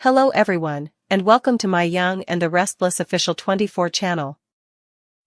Hello everyone, and welcome to my Young and the Restless official 24 channel.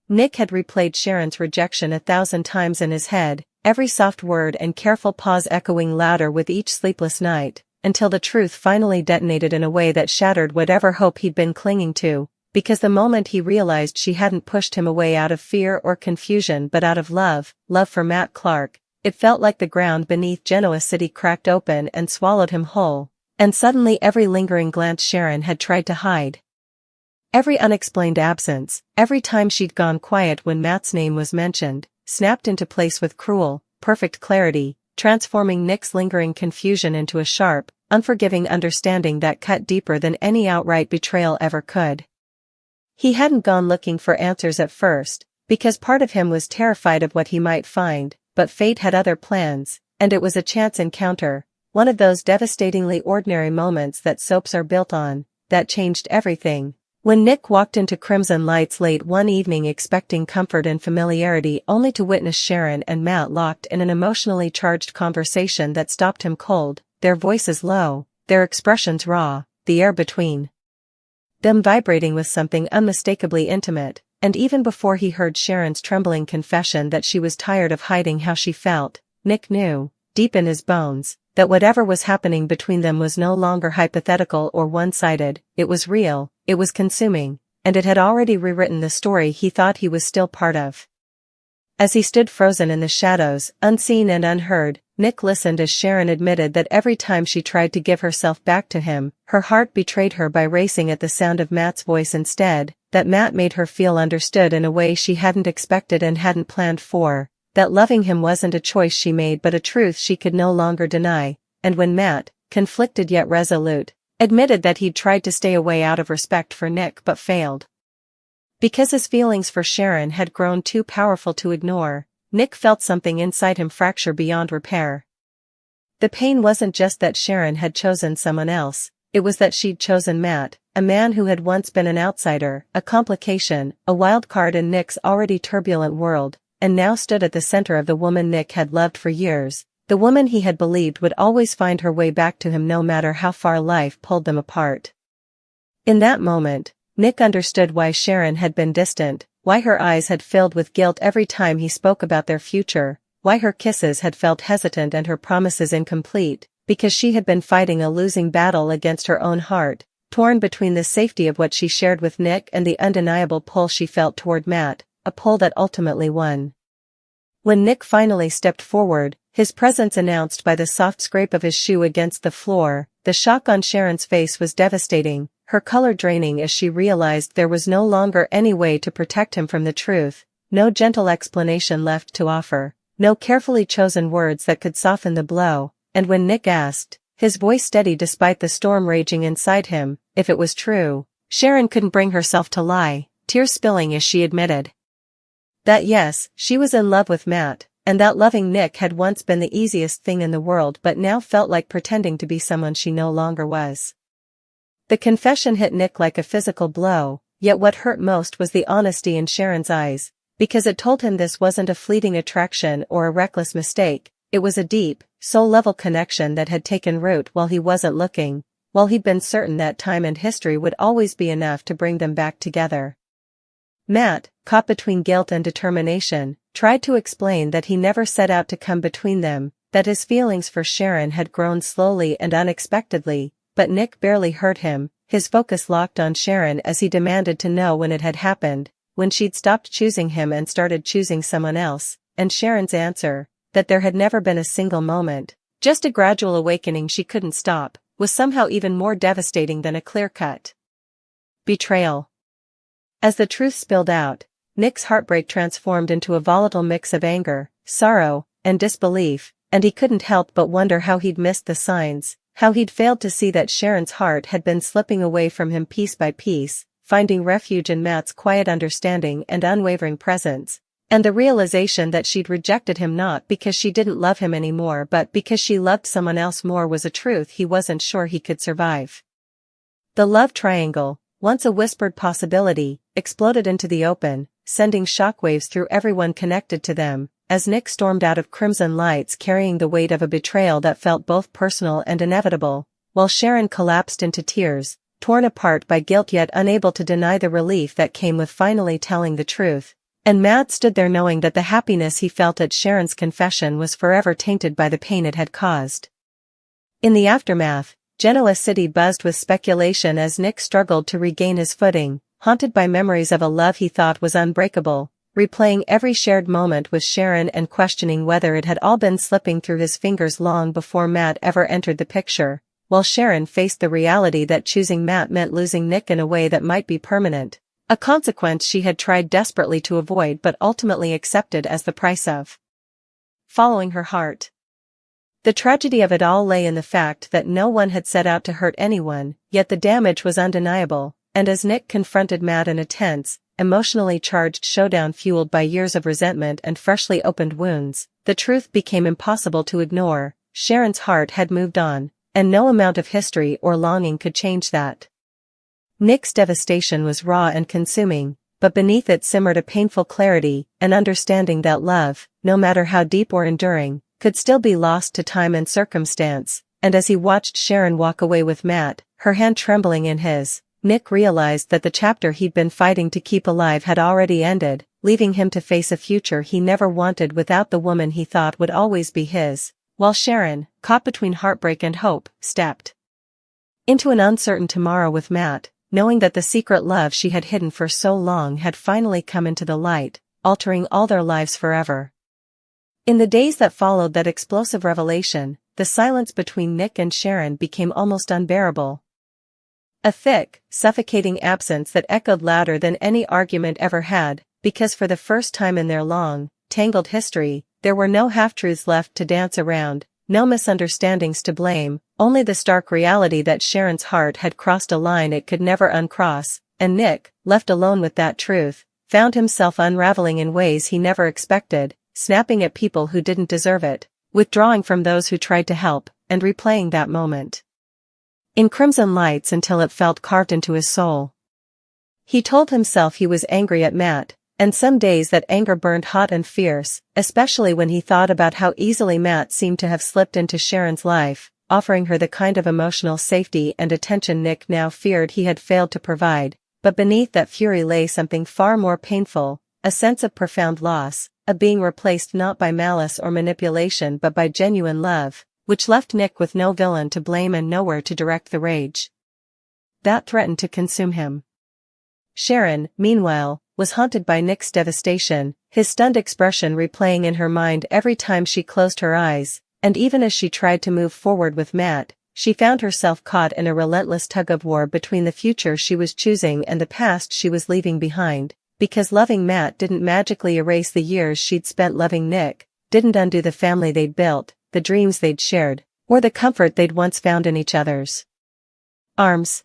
Nick had replayed Sharon's rejection 1,000 times in his head, every soft word and careful pause echoing louder with each sleepless night, until the truth finally detonated in a way that shattered whatever hope he'd been clinging to, because the moment he realized she hadn't pushed him away out of fear or confusion but out of love for Matt Clark, it felt like the ground beneath Genoa City cracked open and swallowed him whole. And suddenly every lingering glance Sharon had tried to hide, every unexplained absence, every time she'd gone quiet when Matt's name was mentioned, snapped into place with cruel, perfect clarity, transforming Nick's lingering confusion into a sharp, unforgiving understanding that cut deeper than any outright betrayal ever could. He hadn't gone looking for answers at first, because part of him was terrified of what he might find, but fate had other plans, and it was a chance encounter. One of those devastatingly ordinary moments that soaps are built on, that changed everything. When Nick walked into Crimson Lights late one evening expecting comfort and familiarity only to witness Sharon and Matt locked in an emotionally charged conversation that stopped him cold, their voices low, their expressions raw, the air between them vibrating with something unmistakably intimate, and even before he heard Sharon's trembling confession that she was tired of hiding how she felt, Nick knew, deep in his bones, that whatever was happening between them was no longer hypothetical or one-sided, it was real, it was consuming, and it had already rewritten the story he thought he was still part of. As he stood frozen in the shadows, unseen and unheard, Nick listened as Sharon admitted that every time she tried to give herself back to him, her heart betrayed her by racing at the sound of Matt's voice instead, that Matt made her feel understood in a way she hadn't expected and hadn't planned for. That loving him wasn't a choice she made but a truth she could no longer deny, and when Matt, conflicted yet resolute, admitted that he'd tried to stay away out of respect for Nick but failed. Because his feelings for Sharon had grown too powerful to ignore, Nick felt something inside him fracture beyond repair. The pain wasn't just that Sharon had chosen someone else, it was that she'd chosen Matt, a man who had once been an outsider, a complication, a wild card in Nick's already turbulent world, and now stood at the center of the woman Nick had loved for years, the woman he had believed would always find her way back to him no matter how far life pulled them apart. In that moment, Nick understood why Sharon had been distant, why her eyes had filled with guilt every time he spoke about their future, why her kisses had felt hesitant and her promises incomplete, because she had been fighting a losing battle against her own heart, torn between the safety of what she shared with Nick and the undeniable pull she felt toward Matt. A pull that ultimately won. When Nick finally stepped forward, his presence announced by the soft scrape of his shoe against the floor, the shock on Sharon's face was devastating, her color draining as she realized there was no longer any way to protect him from the truth, no gentle explanation left to offer, no carefully chosen words that could soften the blow, and when Nick asked, his voice steady despite the storm raging inside him, if it was true, Sharon couldn't bring herself to lie, tears spilling as she admitted that yes, she was in love with Matt, and that loving Nick had once been the easiest thing in the world but now felt like pretending to be someone she no longer was. The confession hit Nick like a physical blow, yet what hurt most was the honesty in Sharon's eyes, because it told him this wasn't a fleeting attraction or a reckless mistake, it was a deep, soul-level connection that had taken root while he wasn't looking, while he'd been certain that time and history would always be enough to bring them back together. Matt, caught between guilt and determination, tried to explain that he never set out to come between them, that his feelings for Sharon had grown slowly and unexpectedly, but Nick barely heard him, his focus locked on Sharon as he demanded to know when it had happened, when she'd stopped choosing him and started choosing someone else, and Sharon's answer, that there had never been a single moment, just a gradual awakening she couldn't stop, was somehow even more devastating than a clear-cut betrayal. As the truth spilled out, Nick's heartbreak transformed into a volatile mix of anger, sorrow, and disbelief, and he couldn't help but wonder how he'd missed the signs, how he'd failed to see that Sharon's heart had been slipping away from him piece by piece, finding refuge in Matt's quiet understanding and unwavering presence, and the realization that she'd rejected him not because she didn't love him anymore but because she loved someone else more was a truth he wasn't sure he could survive. The love triangle, once a whispered possibility, exploded into the open, sending shockwaves through everyone connected to them, as Nick stormed out of Crimson Lights carrying the weight of a betrayal that felt both personal and inevitable, while Sharon collapsed into tears, torn apart by guilt yet unable to deny the relief that came with finally telling the truth. And Matt stood there knowing that the happiness he felt at Sharon's confession was forever tainted by the pain it had caused. In the aftermath, Genoa City buzzed with speculation as Nick struggled to regain his footing, haunted by memories of a love he thought was unbreakable, replaying every shared moment with Sharon and questioning whether it had all been slipping through his fingers long before Matt ever entered the picture, while Sharon faced the reality that choosing Matt meant losing Nick in a way that might be permanent, a consequence she had tried desperately to avoid but ultimately accepted as the price of following her heart. The tragedy of it all lay in the fact that no one had set out to hurt anyone, yet the damage was undeniable, and as Nick confronted Matt in a tense, emotionally charged showdown fueled by years of resentment and freshly opened wounds, the truth became impossible to ignore. Sharon's heart had moved on, and no amount of history or longing could change that. Nick's devastation was raw and consuming, but beneath it simmered a painful clarity, an understanding that love, no matter how deep or enduring, could still be lost to time and circumstance. And as he watched Sharon walk away with Matt, her hand trembling in his, Nick realized that the chapter he'd been fighting to keep alive had already ended, leaving him to face a future he never wanted without the woman he thought would always be his, while Sharon, caught between heartbreak and hope, stepped into an uncertain tomorrow with Matt, knowing that the secret love she had hidden for so long had finally come into the light, altering all their lives forever. In the days that followed that explosive revelation, the silence between Nick and Sharon became almost unbearable. A thick, suffocating absence that echoed louder than any argument ever had, because for the first time in their long, tangled history, there were no half-truths left to dance around, no misunderstandings to blame, only the stark reality that Sharon's heart had crossed a line it could never uncross, and Nick, left alone with that truth, found himself unraveling in ways he never expected, snapping at people who didn't deserve it, withdrawing from those who tried to help, and replaying that moment in crimson lights until it felt carved into his soul. He told himself he was angry at Matt, and some days that anger burned hot and fierce, especially when he thought about how easily Matt seemed to have slipped into Sharon's life, offering her the kind of emotional safety and attention Nick now feared he had failed to provide. But beneath that fury lay something far more painful, a sense of profound loss, a being replaced not by malice or manipulation but by genuine love, which left Nick with no villain to blame and nowhere to direct the rage that threatened to consume him. Sharon, meanwhile, was haunted by Nick's devastation, his stunned expression replaying in her mind every time she closed her eyes, and even as she tried to move forward with Matt, she found herself caught in a relentless tug-of-war between the future she was choosing and the past she was leaving behind, because loving Matt didn't magically erase the years she'd spent loving Nick, didn't undo the family they'd built, the dreams they'd shared, or the comfort they'd once found in each other's arms.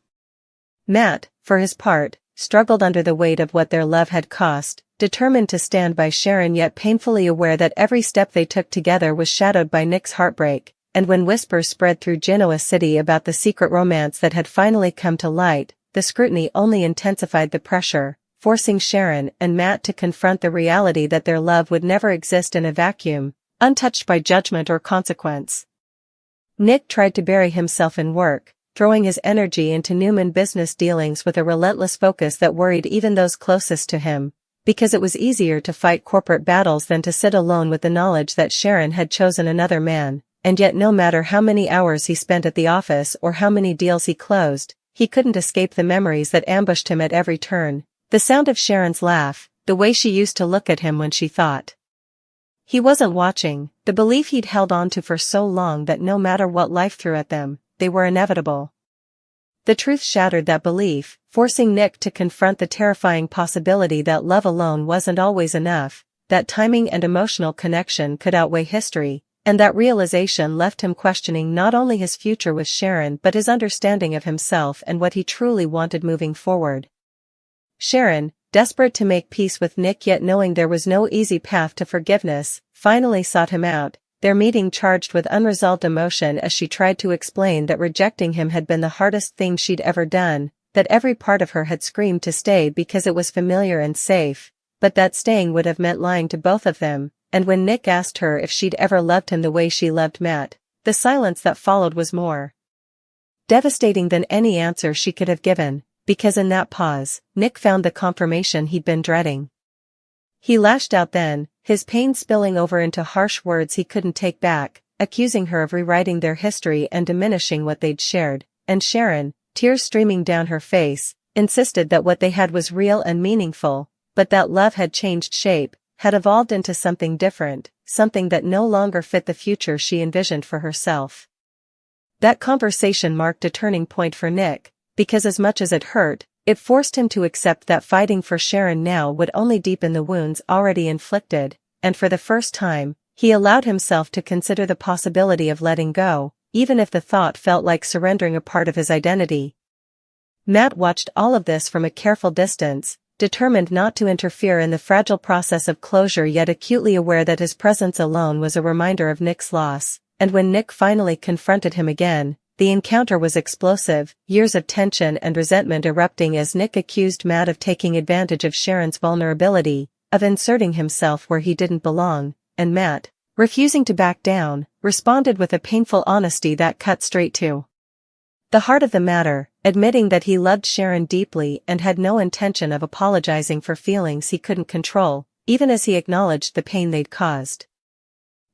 Matt, for his part, struggled under the weight of what their love had cost, determined to stand by Sharon yet painfully aware that every step they took together was shadowed by Nick's heartbreak, and when whispers spread through Genoa City about the secret romance that had finally come to light, the scrutiny only intensified the pressure, forcing Sharon and Matt to confront the reality that their love would never exist in a vacuum, untouched by judgment or consequence. Nick tried to bury himself in work, throwing his energy into Newman business dealings with a relentless focus that worried even those closest to him, because it was easier to fight corporate battles than to sit alone with the knowledge that Sharon had chosen another man, and yet no matter how many hours he spent at the office or how many deals he closed, he couldn't escape the memories that ambushed him at every turn, the sound of Sharon's laugh, the way she used to look at him when she thought he wasn't watching, the belief he'd held on to for so long that no matter what life threw at them, they were inevitable. The truth shattered that belief, forcing Nick to confront the terrifying possibility that love alone wasn't always enough, that timing and emotional connection could outweigh history, and that realization left him questioning not only his future with Sharon but his understanding of himself and what he truly wanted moving forward. Sharon, desperate to make peace with Nick yet knowing there was no easy path to forgiveness, finally sought him out, their meeting charged with unresolved emotion as she tried to explain that rejecting him had been the hardest thing she'd ever done, that every part of her had screamed to stay because it was familiar and safe, but that staying would have meant lying to both of them, and when Nick asked her if she'd ever loved him the way she loved Matt, the silence that followed was more devastating than any answer she could have given, because in that pause, Nick found the confirmation he'd been dreading. He lashed out then, his pain spilling over into harsh words he couldn't take back, accusing her of rewriting their history and diminishing what they'd shared, and Sharon, tears streaming down her face, insisted that what they had was real and meaningful, but that love had changed shape, had evolved into something different, something that no longer fit the future she envisioned for herself. That conversation marked a turning point for Nick, because as much as it hurt, it forced him to accept that fighting for Sharon now would only deepen the wounds already inflicted, and for the first time, he allowed himself to consider the possibility of letting go, even if the thought felt like surrendering a part of his identity. Matt watched all of this from a careful distance, determined not to interfere in the fragile process of closure yet acutely aware that his presence alone was a reminder of Nick's loss, and when Nick finally confronted him again, the encounter was explosive, years of tension and resentment erupting as Nick accused Matt of taking advantage of Sharon's vulnerability, of inserting himself where he didn't belong, and Matt, refusing to back down, responded with a painful honesty that cut straight to the heart of the matter, admitting that he loved Sharon deeply and had no intention of apologizing for feelings he couldn't control, even as he acknowledged the pain they'd caused.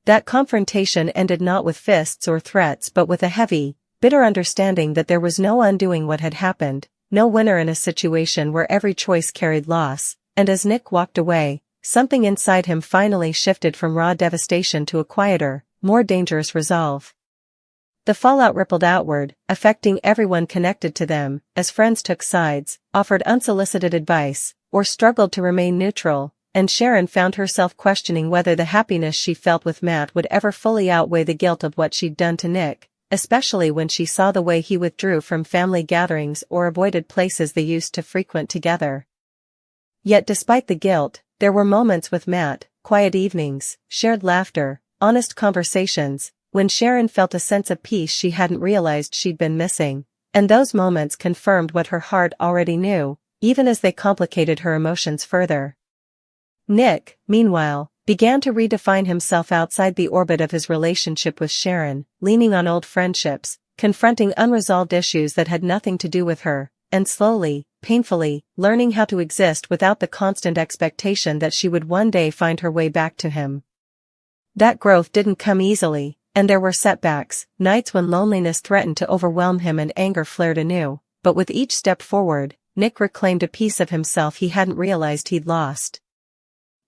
That confrontation ended not with fists or threats but with a heavy, bitter understanding that there was no undoing what had happened, no winner in a situation where every choice carried loss, and as Nick walked away, something inside him finally shifted from raw devastation to a quieter, more dangerous resolve. The fallout rippled outward, affecting everyone connected to them, as friends took sides, offered unsolicited advice, or struggled to remain neutral, and Sharon found herself questioning whether the happiness she felt with Matt would ever fully outweigh the guilt of what she'd done to Nick, especially when she saw the way he withdrew from family gatherings or avoided places they used to frequent together. Yet despite the guilt, there were moments with Matt, quiet evenings, shared laughter, honest conversations, when Sharon felt a sense of peace she hadn't realized she'd been missing, and those moments confirmed what her heart already knew, even as they complicated her emotions further. Nick, meanwhile, began to redefine himself outside the orbit of his relationship with Sharon, leaning on old friendships, confronting unresolved issues that had nothing to do with her, and slowly, painfully, learning how to exist without the constant expectation that she would one day find her way back to him. That growth didn't come easily, and there were setbacks, nights when loneliness threatened to overwhelm him and anger flared anew, but with each step forward, Nick reclaimed a piece of himself he hadn't realized he'd lost.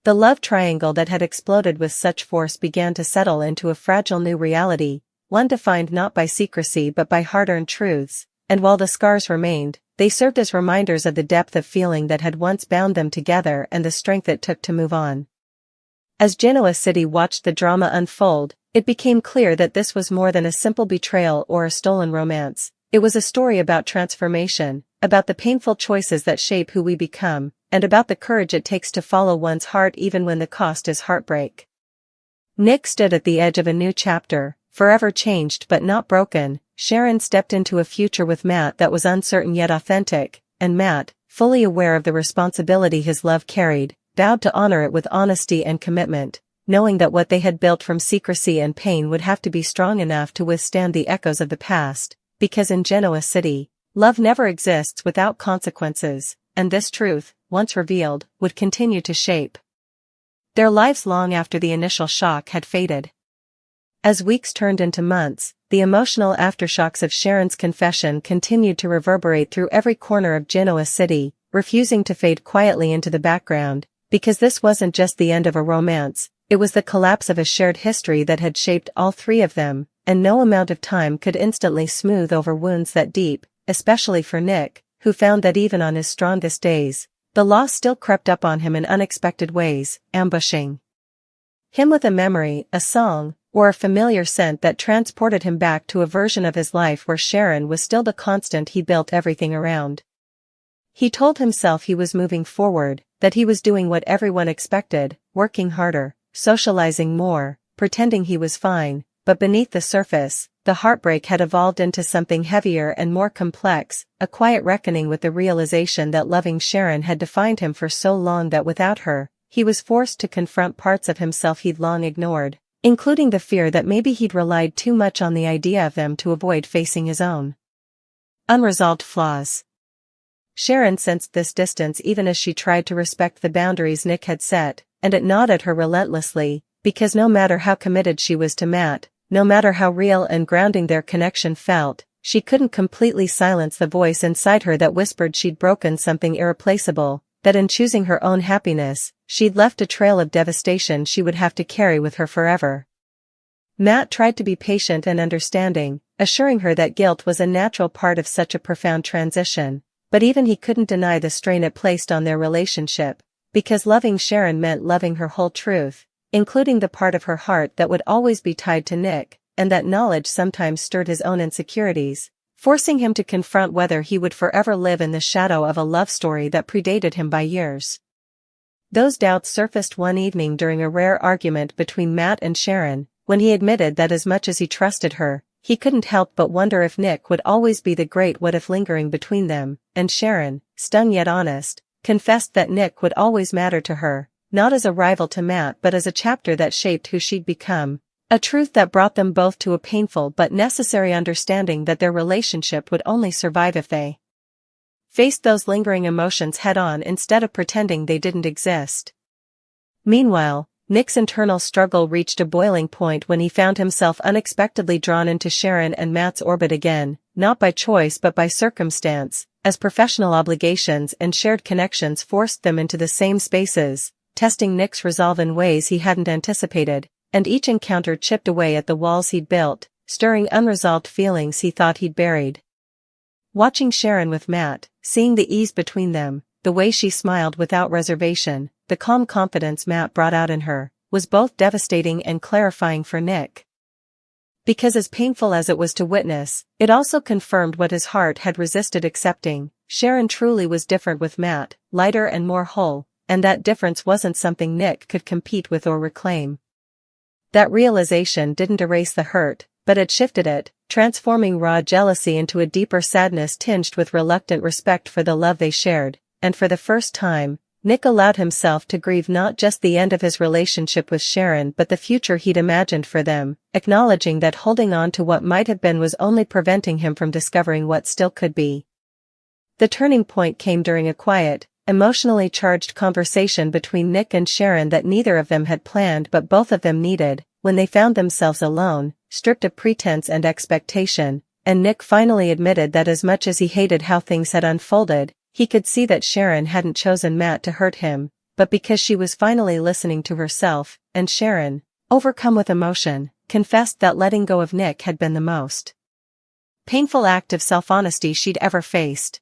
The love triangle that had exploded with such force began to settle into a fragile new reality, one defined not by secrecy but by hard-earned truths, and while the scars remained, they served as reminders of the depth of feeling that had once bound them together and the strength it took to move on. As Genoa City watched the drama unfold, it became clear that this was more than a simple betrayal or a stolen romance. It was a story about transformation, about the painful choices that shape who we become, and about the courage it takes to follow one's heart even when the cost is heartbreak. Nick stood at the edge of a new chapter, forever changed but not broken. Sharon stepped into a future with Matt that was uncertain yet authentic, and Matt, fully aware of the responsibility his love carried, vowed to honor it with honesty and commitment, knowing that what they had built from secrecy and pain would have to be strong enough to withstand the echoes of the past, because in Genoa City, love never exists without consequences, and this truth, once revealed, would continue to shape their lives long after the initial shock had faded. As weeks turned into months, the emotional aftershocks of Sharon's confession continued to reverberate through every corner of Genoa City, refusing to fade quietly into the background, because this wasn't just the end of a romance, it was the collapse of a shared history that had shaped all three of them, and no amount of time could instantly smooth over wounds that deep, especially for Nick, who found that even on his strongest days, the loss still crept up on him in unexpected ways, ambushing him with a memory, a song, or a familiar scent that transported him back to a version of his life where Sharon was still the constant he built everything around. He told himself he was moving forward, that he was doing what everyone expected, working harder, socializing more, pretending he was fine, but beneath the surface, the heartbreak had evolved into something heavier and more complex, a quiet reckoning with the realization that loving Sharon had defined him for so long that without her, he was forced to confront parts of himself he'd long ignored, including the fear that maybe he'd relied too much on the idea of them to avoid facing his own. unresolved flaws. Sharon sensed this distance even as she tried to respect the boundaries Nick had set, and it gnawed at her relentlessly, because no matter how committed she was to Matt, no matter how real and grounding their connection felt, she couldn't completely silence the voice inside her that whispered she'd broken something irreplaceable, that in choosing her own happiness, she'd left a trail of devastation she would have to carry with her forever. Matt tried to be patient and understanding, assuring her that guilt was a natural part of such a profound transition, but even he couldn't deny the strain it placed on their relationship, because loving Sharon meant loving her whole truth, including the part of her heart that would always be tied to Nick, and that knowledge sometimes stirred his own insecurities, forcing him to confront whether he would forever live in the shadow of a love story that predated him by years. Those doubts surfaced one evening during a rare argument between Matt and Sharon, when he admitted that as much as he trusted her, he couldn't help but wonder if Nick would always be the great what-if lingering between them, and Sharon, stung yet honest, confessed that Nick would always matter to her, not as a rival to Matt but as a chapter that shaped who she'd become, a truth that brought them both to a painful but necessary understanding that their relationship would only survive if they faced those lingering emotions head-on instead of pretending they didn't exist. Meanwhile, Nick's internal struggle reached a boiling point when he found himself unexpectedly drawn into Sharon and Matt's orbit again, not by choice but by circumstance, as professional obligations and shared connections forced them into the same spaces, testing Nick's resolve in ways he hadn't anticipated, and each encounter chipped away at the walls he'd built, stirring unresolved feelings he thought he'd buried. Watching Sharon with Matt, seeing the ease between them, the way she smiled without reservation, the calm confidence Matt brought out in her, was both devastating and clarifying for Nick. Because as painful as it was to witness, it also confirmed what his heart had resisted accepting. Sharon truly was different with Matt, lighter and more whole, and that difference wasn't something Nick could compete with or reclaim. That realization didn't erase the hurt, but it shifted it, transforming raw jealousy into a deeper sadness tinged with reluctant respect for the love they shared, and for the first time, Nick allowed himself to grieve not just the end of his relationship with Sharon but the future he'd imagined for them, acknowledging that holding on to what might have been was only preventing him from discovering what still could be. The turning point came during a quiet, emotionally charged conversation between Nick and Sharon that neither of them had planned but both of them needed, when they found themselves alone, stripped of pretense and expectation, and Nick finally admitted that as much as he hated how things had unfolded, he could see that Sharon hadn't chosen Matt to hurt him, but because she was finally listening to herself, and Sharon, overcome with emotion, confessed that letting go of Nick had been the most painful act of self-honesty she'd ever faced.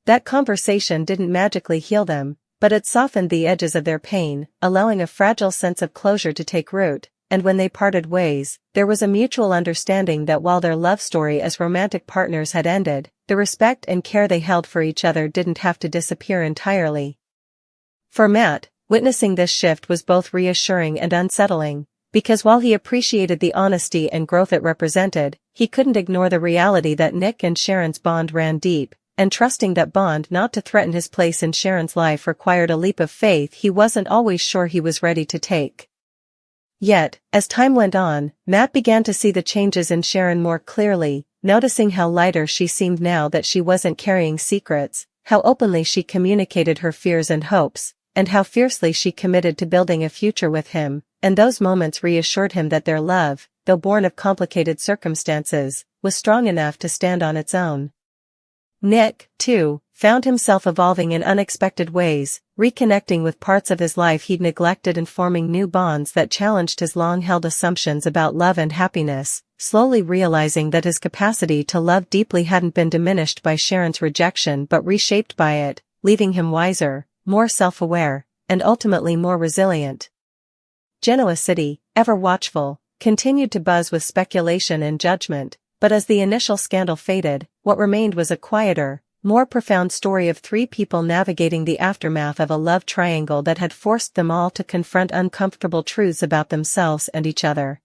That conversation didn't magically heal them, but it softened the edges of their pain, allowing a fragile sense of closure to take root, and when they parted ways, there was a mutual understanding that while their love story as romantic partners had ended, the respect and care they held for each other didn't have to disappear entirely. For Matt, witnessing this shift was both reassuring and unsettling, because while he appreciated the honesty and growth it represented, he couldn't ignore the reality that Nick and Sharon's bond ran deep, and trusting that bond not to threaten his place in Sharon's life required a leap of faith he wasn't always sure he was ready to take. Yet, as time went on, Matt began to see the changes in Sharon more clearly, noticing how lighter she seemed now that she wasn't carrying secrets, how openly she communicated her fears and hopes, and how fiercely she committed to building a future with him, and those moments reassured him that their love, though born of complicated circumstances, was strong enough to stand on its own. Nick, too, found himself evolving in unexpected ways, reconnecting with parts of his life he'd neglected and forming new bonds that challenged his long-held assumptions about love and happiness, slowly realizing that his capacity to love deeply hadn't been diminished by Sharon's rejection but reshaped by it, leaving him wiser, more self-aware, and ultimately more resilient. Genoa City, ever watchful, continued to buzz with speculation and judgment, but as the initial scandal faded, what remained was a quieter, more profound story of three people navigating the aftermath of a love triangle that had forced them all to confront uncomfortable truths about themselves and each other.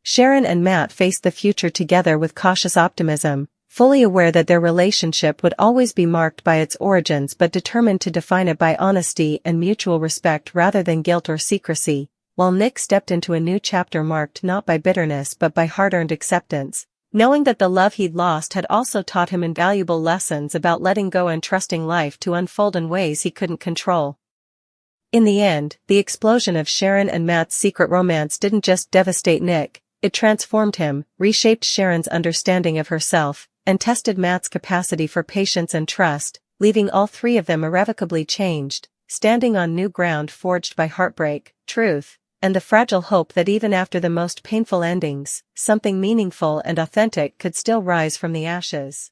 Sharon and Matt faced the future together with cautious optimism, fully aware that their relationship would always be marked by its origins but determined to define it by honesty and mutual respect rather than guilt or secrecy, while Nick stepped into a new chapter marked not by bitterness but by hard-earned acceptance, knowing that the love he'd lost had also taught him invaluable lessons about letting go and trusting life to unfold in ways he couldn't control. In the end, the explosion of Sharon and Matt's secret romance didn't just devastate Nick, it transformed him, reshaped Sharon's understanding of herself, and tested Matt's capacity for patience and trust, leaving all three of them irrevocably changed, standing on new ground forged by heartbreak, truth, and the fragile hope that even after the most painful endings, something meaningful and authentic could still rise from the ashes.